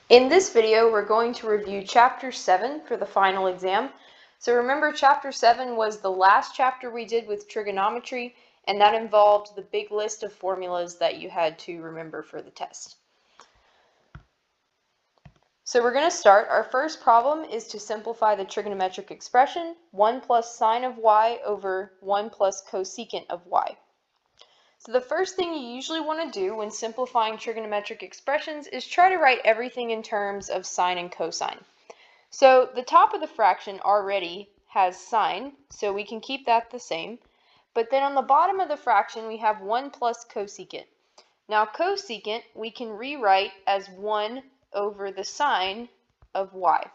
In this video, we're going to review Chapter 7 for the final exam. So remember, Chapter 7 was the last chapter we did with trigonometry, and that involved the big list of formulas that you had to remember for the test. So we're going to start. Our first problem is to simplify the trigonometric expression 1 plus sine of y over 1 plus cosecant of y. So the first thing you usually want to do when simplifying trigonometric expressions is try to write everything in terms of sine and cosine. So the top of the fraction already has sine, so we can keep that the same. But then on the bottom of the fraction, we have 1 plus cosecant. Now cosecant we can rewrite as 1 over the sine of y.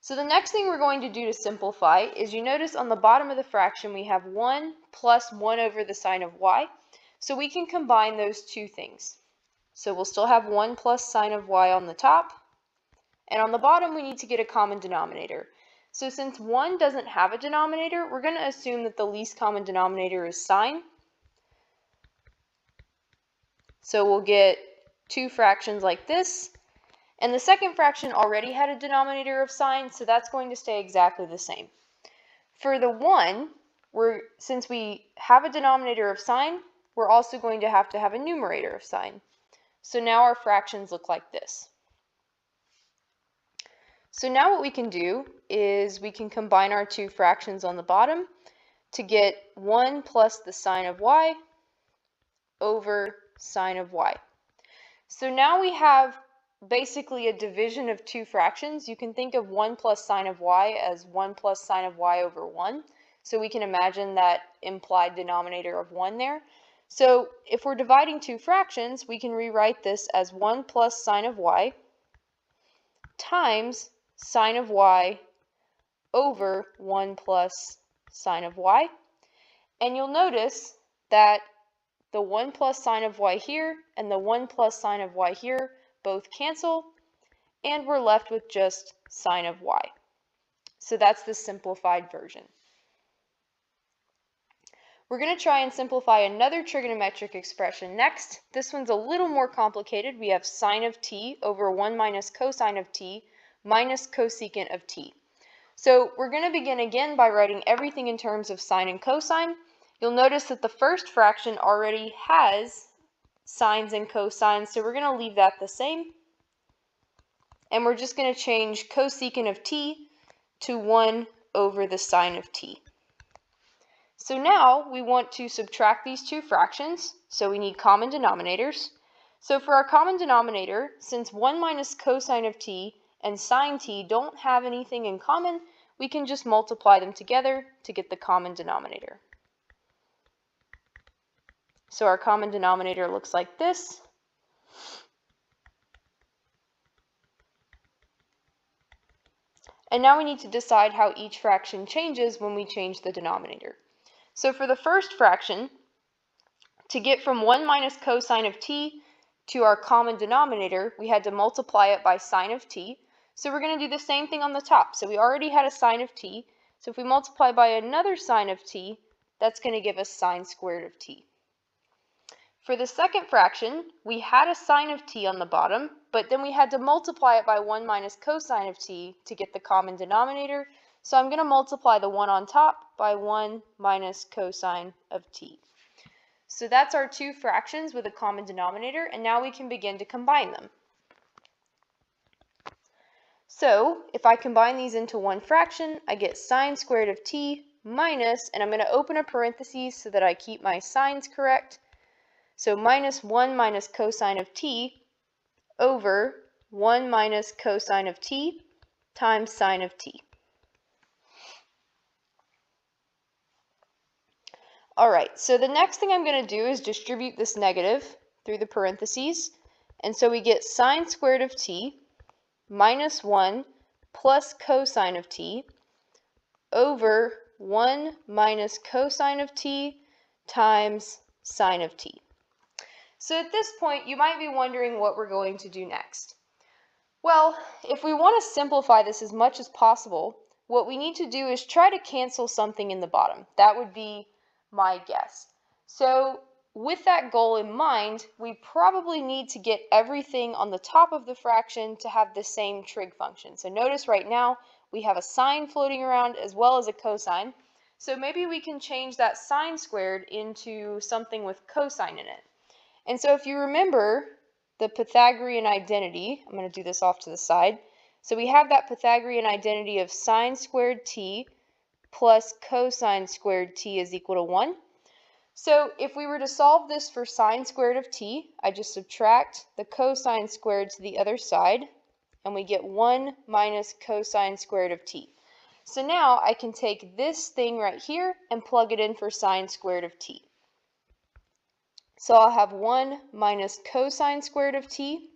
So the next thing we're going to do to simplify is, you notice on the bottom of the fraction we have 1 plus 1 over the sine of y. So we can combine those two things. So we'll still have 1 plus sine of y on the top. And on the bottom we need to get a common denominator. So since 1 doesn't have a denominator, we're going to assume that the least common denominator is sine. So we'll get two fractions like this. And the second fraction already had a denominator of sine, so that's going to stay exactly the same. For the 1, since we have a denominator of sine, we're also going to have a numerator of sine. So now our fractions look like this. So now what we can do is we can combine our two fractions on the bottom to get 1 plus the sine of y over sine of y. So now we have basically a division of two fractions. You can think of 1 plus sine of y as 1 plus sine of y over 1. So we can imagine that implied denominator of 1 there. So if we're dividing two fractions, we can rewrite this as 1 plus sine of y times sine of y over 1 plus sine of y. And you'll notice that the 1 plus sine of y here and the 1 plus sine of y here both cancel, and we're left with just sine of y. So that's the simplified version. We're going to try and simplify another trigonometric expression next. This one's a little more complicated. We have sine of t over 1 minus cosine of t minus cosecant of t. So we're going to begin again by writing everything in terms of sine and cosine. You'll notice that the first fraction already has sines and cosines, so we're going to leave that the same. And we're just going to change cosecant of t to 1 over the sine of t. So now we want to subtract these two fractions, so we need common denominators. So for our common denominator, since 1 minus cosine of t and sine t don't have anything in common, we can just multiply them together to get the common denominator. So our common denominator looks like this. And now we need to decide how each fraction changes when we change the denominator. So for the first fraction, to get from 1 minus cosine of t to our common denominator, we had to multiply it by sine of t. So we're going to do the same thing on the top. So we already had a sine of t. So if we multiply by another sine of t, that's going to give us sine squared of t. For the second fraction, we had a sine of t on the bottom, but then we had to multiply it by 1 minus cosine of t to get the common denominator. So I'm going to multiply the 1 on top by 1 minus cosine of t. So that's our two fractions with a common denominator, and now we can begin to combine them. So if I combine these into one fraction, I get sine squared of t minus, and I'm going to open a parenthesis so that I keep my signs correct. So minus 1 minus cosine of t over 1 minus cosine of t times sine of t. All right, so the next thing I'm going to do is distribute this negative through the parentheses. And so we get sine squared of t minus 1 plus cosine of t over 1 minus cosine of t times sine of t. So at this point, you might be wondering what we're going to do next. Well, if we want to simplify this as much as possible, what we need to do is try to cancel something in the bottom. That would be my guess. So with that goal in mind, we probably need to get everything on the top of the fraction to have the same trig function. So notice right now we have a sine floating around as well as a cosine. So maybe we can change that sine squared into something with cosine in it. And so if you remember the Pythagorean identity, I'm going to do this off to the side. So we have that Pythagorean identity of sine squared t plus cosine squared t is equal to 1. So if we were to solve this for sine squared of t, I just subtract the cosine squared to the other side, and we get 1 minus cosine squared of t. So now I can take this thing right here and plug it in for sine squared of t. So I'll have 1 minus cosine squared of t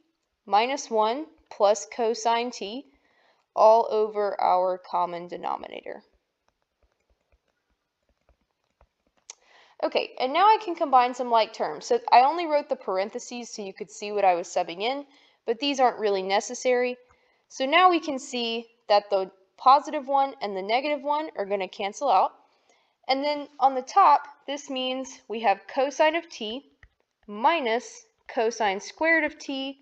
minus 1 plus cosine t all over our common denominator. Okay, and now I can combine some like terms. So I only wrote the parentheses so you could see what I was subbing in, but these aren't really necessary. So now we can see that the positive one and the negative one are going to cancel out. And then on the top, this means we have cosine of t minus cosine squared of t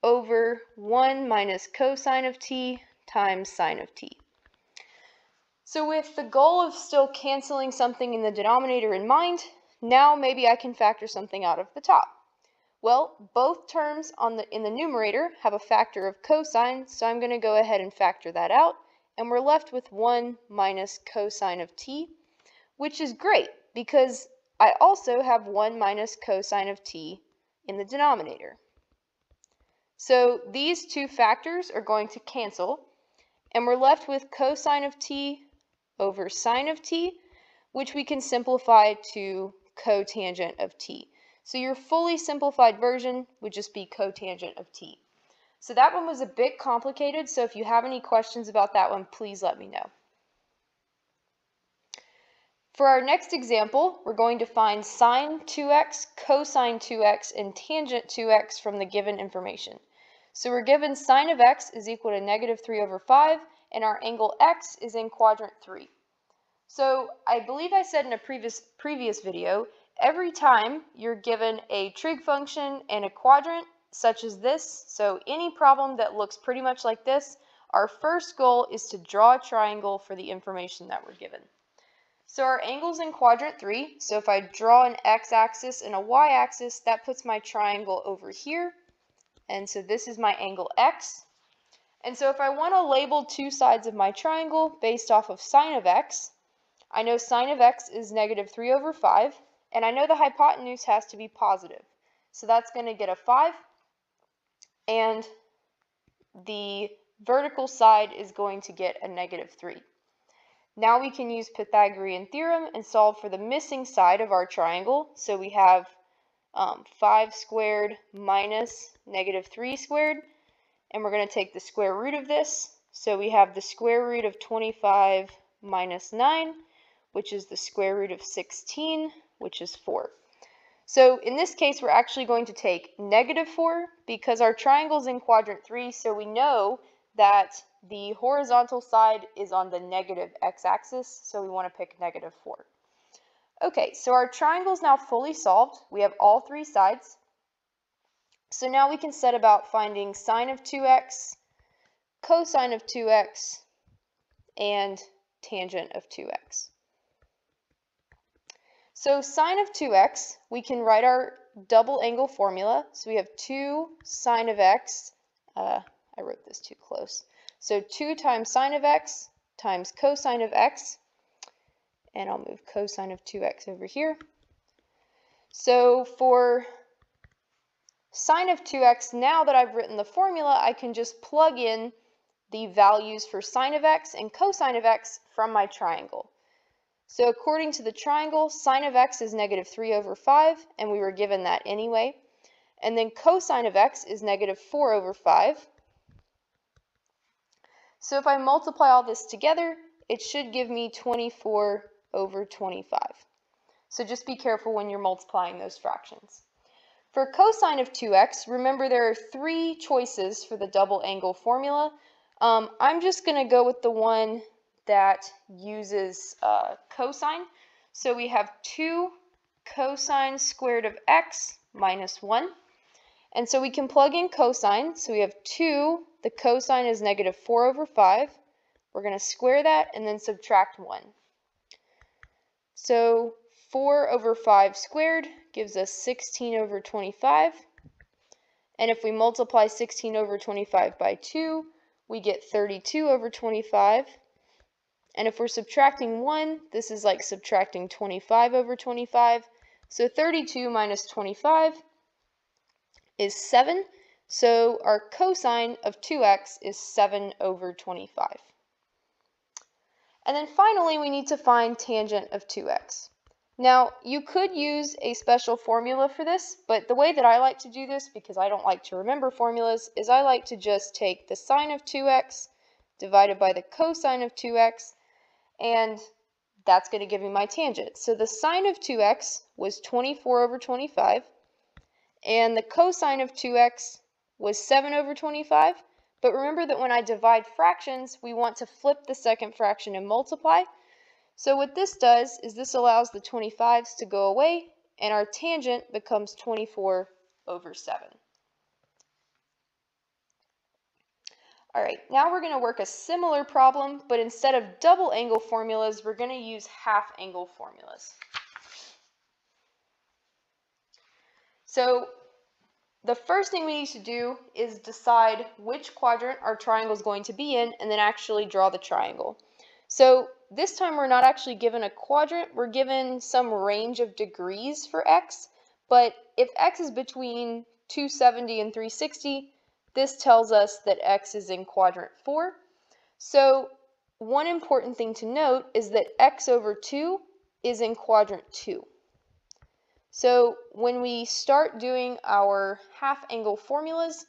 over 1 minus cosine of t times sine of t. So with the goal of still canceling something in the denominator in mind, now maybe I can factor something out of the top. Well, both terms in the numerator have a factor of cosine, so I'm going to go ahead and factor that out, and we're left with 1 minus cosine of t, which is great because I also have 1 minus cosine of t in the denominator. So these two factors are going to cancel, and we're left with cosine of t over sine of t, which we can simplify to cotangent of t. So your fully simplified version would just be cotangent of t. So that one was a bit complicated, so if you have any questions about that one, please let me know. For our next example, we're going to find sine 2x, cosine 2x, and tangent 2x from the given information. So we're given sine of x is equal to negative 3 over 5, and our angle x is in quadrant 3. So I believe I said in a previous video, every time you're given a trig function and a quadrant such as this, so any problem that looks pretty much like this, our first goal is to draw a triangle for the information that we're given. So our angle's in quadrant 3, so if I draw an x-axis and a y-axis, that puts my triangle over here, and so this is my angle x. And so if I want to label two sides of my triangle based off of sine of x, I know sine of x is negative 3 over 5, and I know the hypotenuse has to be positive. So that's going to get a 5, and the vertical side is going to get a negative 3. Now we can use Pythagorean theorem and solve for the missing side of our triangle. So we have 5 squared minus negative 3 squared, and we're going to take the square root of this. So we have the square root of 25 minus 9, which is the square root of 16, which is 4. So in this case, we're actually going to take negative 4 because our triangle's in quadrant 3, so we know that the horizontal side is on the negative x-axis, so we want to pick negative 4. Okay, so our triangle is now fully solved. We have all three sides. So now we can set about finding sine of 2x, cosine of 2x, and tangent of 2x. So sine of 2x, we can write our double angle formula. So we have 2 sine of x. I wrote this too close. So 2 times sine of x times cosine of x. And I'll move cosine of 2x over here. So for sine of 2x, now that I've written the formula, I can just plug in the values for sine of x and cosine of x from my triangle. So according to the triangle, sine of x is negative 3 over 5, and we were given that anyway. And then cosine of x is negative 4 over 5. So if I multiply all this together, it should give me 24 over 25. So just be careful when you're multiplying those fractions. For cosine of 2x, remember there are three choices for the double angle formula. I'm just going to go with the one that uses cosine. So we have 2 cosine squared of x minus 1. And so we can plug in cosine. So we have 2, the cosine is negative 4 over 5. We're going to square that and then subtract 1. So 4 over 5 squared gives us 16 over 25. And if we multiply 16 over 25 by 2, we get 32 over 25. And if we're subtracting 1, this is like subtracting 25 over 25. So 32 minus 25 is 7. So our cosine of 2x is 7 over 25. And then finally, we need to find tangent of 2x. Now, you could use a special formula for this, but the way that I like to do this, because I don't like to remember formulas, is I like to just take the sine of 2x divided by the cosine of 2x, and that's going to give me my tangent. So the sine of 2x was 24 over 25, and the cosine of 2x was 7 over 25. But remember that when I divide fractions, we want to flip the second fraction and multiply. So what this does is this allows the 25s to go away, and our tangent becomes 24 over 7. All right, now we're going to work a similar problem, but instead of double angle formulas, we're going to use half angle formulas. So the first thing we need to do is decide which quadrant our triangle is going to be in, and then actually draw the triangle. So this time we're not actually given a quadrant, we're given some range of degrees for x, but if x is between 270 and 360, this tells us that x is in quadrant 4. So one important thing to note is that x over 2 is in quadrant 2. So when we start doing our half angle formulas,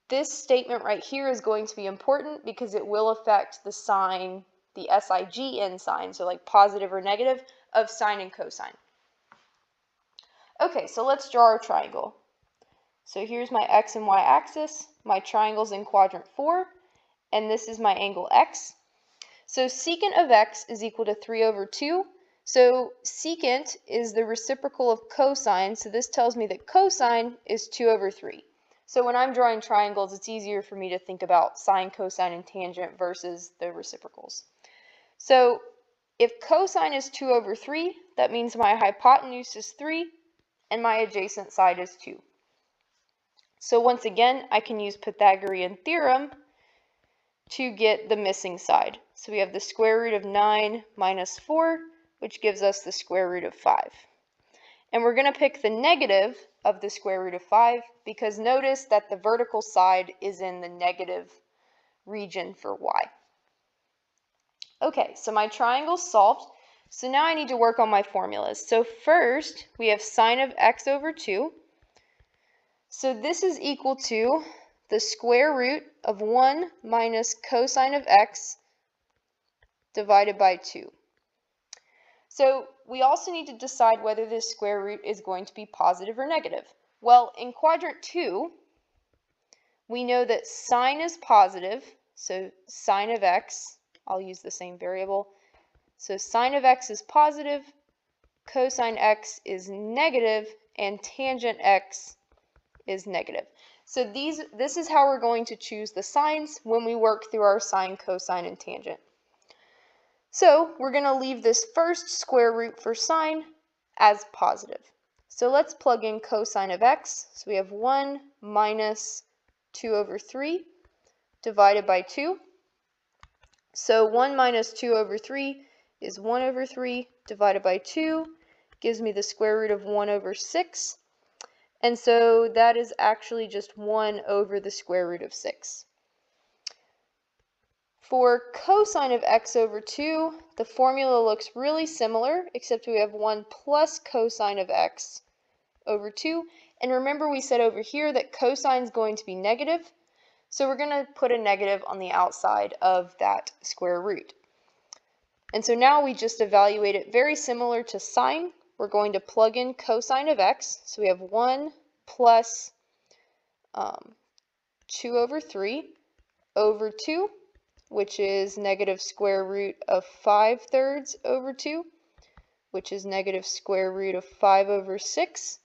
this statement right here is going to be important because it will affect the sign, the SIGN sign, so like positive or negative, of sine and cosine. Okay, so let's draw our triangle. So here's my x and y axis, my triangle's in quadrant 4, and this is my angle x. So secant of x is equal to 3 over 2. So secant is the reciprocal of cosine, so this tells me that cosine is 2 over 3. So when I'm drawing triangles, it's easier for me to think about sine, cosine, and tangent versus the reciprocals. So if cosine is 2 over 3, that means my hypotenuse is 3, and my adjacent side is 2. So once again, I can use Pythagorean theorem to get the missing side. So we have the square root of 9 minus 4, which gives us the square root of 5. And we're going to pick the negative of the square root of 5 because notice that the vertical side is in the negative region for y. Okay, so my triangle's solved. So now I need to work on my formulas. So first, we have sine of x over 2. So this is equal to the square root of 1 minus cosine of x divided by 2. So we also need to decide whether this square root is going to be positive or negative. Well, in quadrant 2, we know that sine is positive, so sine of x, I'll use the same variable. So sine of x is positive, cosine x is negative, and tangent x is negative. So this is how we're going to choose the signs when we work through our sine, cosine, and tangent. So we're going to leave this first square root for sine as positive. So let's plug in cosine of x. So we have 1 minus 2 over 3 divided by 2. So 1 minus 2 over 3 is 1 over 3 divided by 2 gives me the square root of 1 over 6. And so that is actually just 1 over the square root of 6. For cosine of x over 2, the formula looks really similar, except we have 1 plus cosine of x over 2. And remember we said over here that cosine is going to be negative, so we're going to put a negative on the outside of that square root. And so now we just evaluate it very similar to sine. We're going to plug in cosine of x, so we have 1 plus 2 over 3 over 2, which is negative square root of 5/3 over 2. which is negative square root of 5 over 6.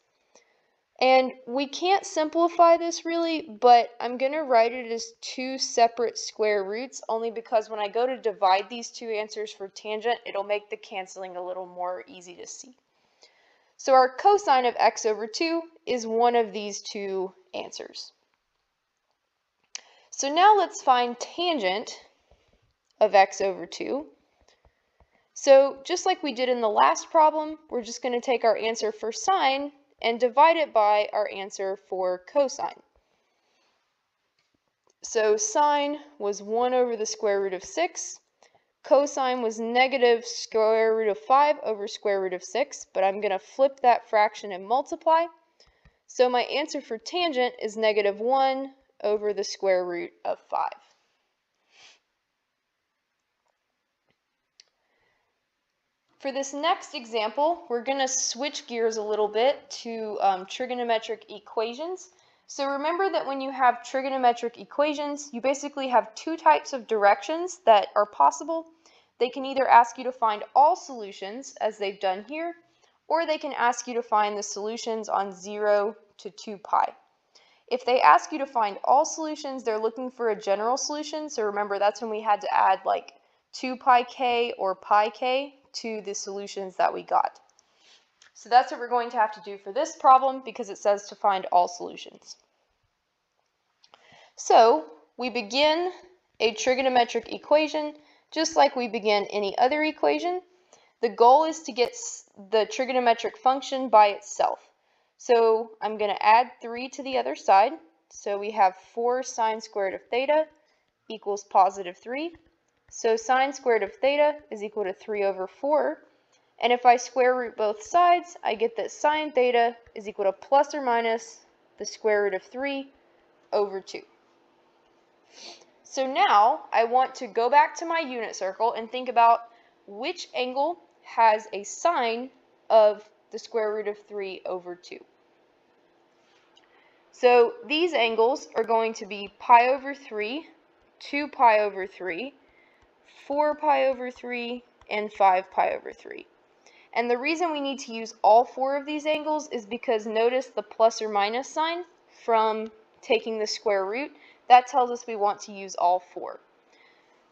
And we can't simplify this really, but I'm going to write it as two separate square roots, only because when I go to divide these two answers for tangent, it'll make the canceling a little more easy to see. So our cosine of x over 2 is one of these two answers. So now let's find tangent of x over 2. So just like we did in the last problem, we're just going to take our answer for sine and divide it by our answer for cosine. So sine was 1 over the square root of 6. Cosine was negative square root of 5 over square root of 6, but I'm going to flip that fraction and multiply. So my answer for tangent is negative 1 over the square root of 5. For this next example, we're going to switch gears a little bit to trigonometric equations. So remember that when you have trigonometric equations, you basically have two types of directions that are possible. They can either ask you to find all solutions, as they've done here, or they can ask you to find the solutions on 0 to 2 pi. If they ask you to find all solutions, they're looking for a general solution. So remember, that's when we had to add like 2 pi k or pi k to the solutions that we got. So that's what we're going to have to do for this problem because it says to find all solutions. So we begin a trigonometric equation just like we begin any other equation. The goal is to get the trigonometric function by itself. So I'm going to add 3 to the other side. So we have 4 sine squared of theta equals positive 3. So sine squared of theta is equal to 3 over 4. And if I square root both sides, I get that sine theta is equal to plus or minus the square root of 3 over 2. So now I want to go back to my unit circle and think about which angle has a sine of the square root of 3 over 2. So these angles are going to be pi over 3, 2 pi over 3, 4 pi over 3, and 5 pi over 3. And the reason we need to use all 4 of these angles is because notice the plus or minus sign from taking the square root. That tells us we want to use all 4.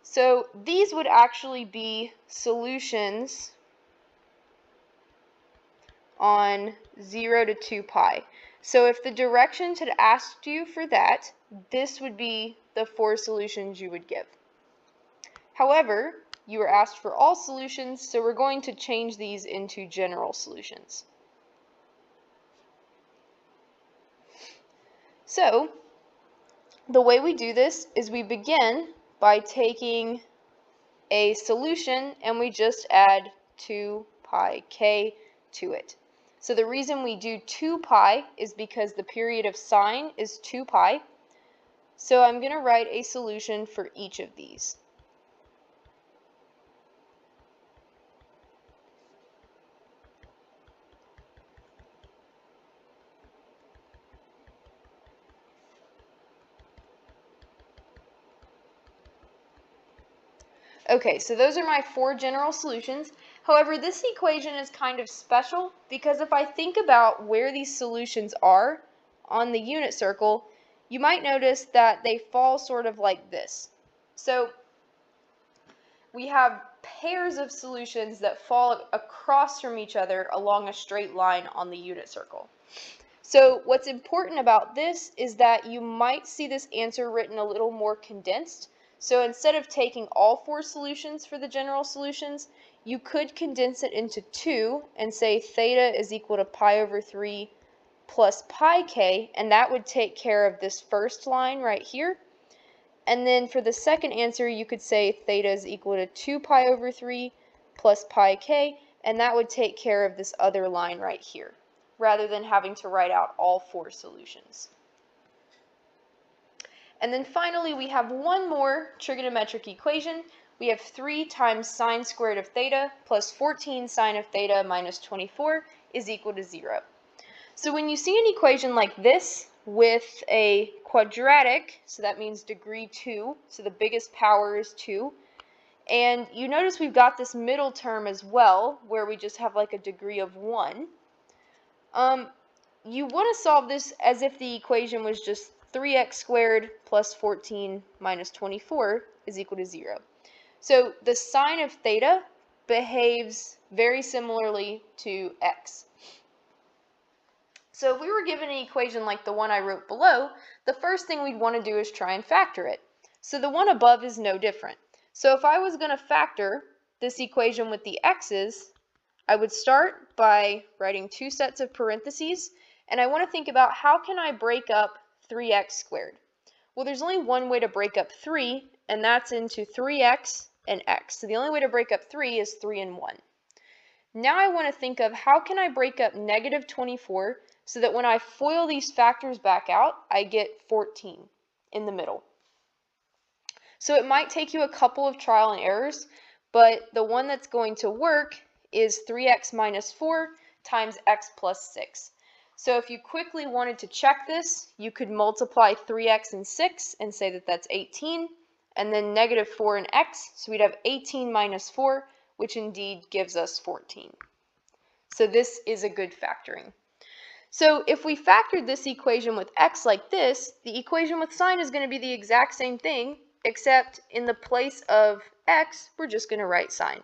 So these would actually be solutions on 0 to 2 pi. So if the directions had asked you for that, this would be the 4 solutions you would give. However, you were asked for all solutions, so we're going to change these into general solutions. So the way we do this is we begin by taking a solution and we just add 2 pi k to it. So the reason we do 2 pi is because the period of sine is 2 pi. So I'm going to write a solution for each of these. Okay, so those are my 4 general solutions. However, this equation is kind of special because if I think about where these solutions are on the unit circle, you might notice that they fall sort of like this. So we have pairs of solutions that fall across from each other along a straight line on the unit circle. So what's important about this is that you might see this answer written a little more condensed. So instead of taking all 4 solutions for the general solutions, you could condense it into 2 and say theta is equal to pi over 3 plus pi k, and that would take care of this first line right here. And then for the second answer, you could say theta is equal to 2 pi over 3 plus pi k, and that would take care of this other line right here, rather than having to write out all 4 solutions. And then finally, we have one more trigonometric equation. We have 3 times sine squared of theta plus 14 sine of theta minus 24 is equal to 0. So when you see an equation like this with a quadratic, so that means degree 2, so the biggest power is 2, And you notice we've got this middle term as well, where we just have like a degree of 1. You want to solve this as if the equation was just 3x squared plus 14 minus 24 is equal to 0. So the sine of theta behaves very similarly to x. So if we were given an equation like the one I wrote below, the first thing we'd want to do is try and factor it. So the one above is no different. So if I was going to factor this equation with the x's, I would start by writing 2 sets of parentheses, and I want to think about how can I break up 3x squared. Well, there's only one way to break up 3, and that's into 3x and x. So the only way to break up 3 is 3 and 1. Now I want to think of how can I break up negative 24 so that when I FOIL these factors back out, I get 14 in the middle. So it might take you a couple of trial and errors, but the one that's going to work is 3x minus 4 times x plus 6. So if you quickly wanted to check this, you could multiply 3x and 6 and say that that's 18, and then negative 4 and x, so we'd have 18 minus 4, which indeed gives us 14. So this is a good factoring. So if we factored this equation with x like this, the equation with sine is going to be the exact same thing, except in the place of x, we're just going to write sine.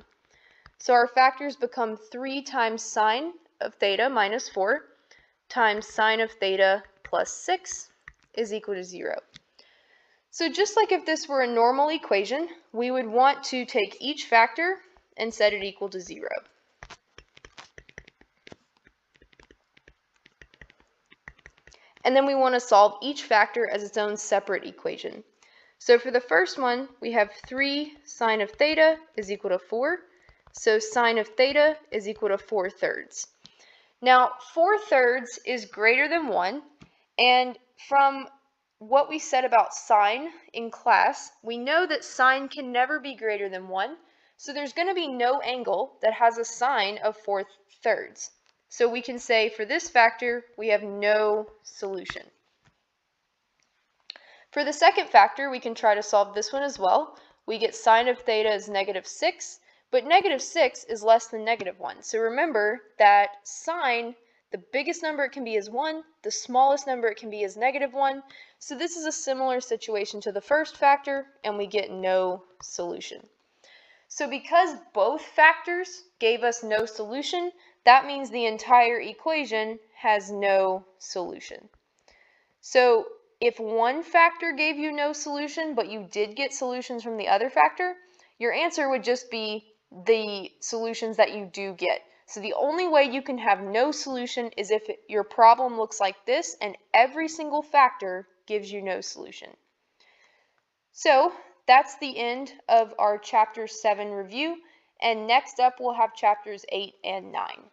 So our factors become 3 times sine of theta minus 4 times sine of theta plus 6 is equal to 0. So just like if this were a normal equation, we would want to take each factor and set it equal to 0. And then we want to solve each factor as its own separate equation. So for the first one, we have 3 sine of theta is equal to 4. So sine of theta is equal to 4/3. Now, 4/3 is greater than 1. And from what we said about sine in class, we know that sine can never be greater than 1. So there's going to be no angle that has a sine of 4/3. So we can say for this factor, we have no solution. For the second factor, we can try to solve this one as well. We get sine of theta is negative 6, but negative 6 is less than negative 1. So remember that sine, the biggest number it can be is 1, the smallest number it can be is negative 1. So this is a similar situation to the first factor, and we get no solution. So because both factors gave us no solution, that means the entire equation has no solution. So if one factor gave you no solution, but you did get solutions from the other factor, your answer would just be the solutions that you do get. So the only way you can have no solution is if your problem looks like this and every single factor gives you no solution. So that's the end of our Chapter 7 review, and next up we'll have Chapters 8 and 9.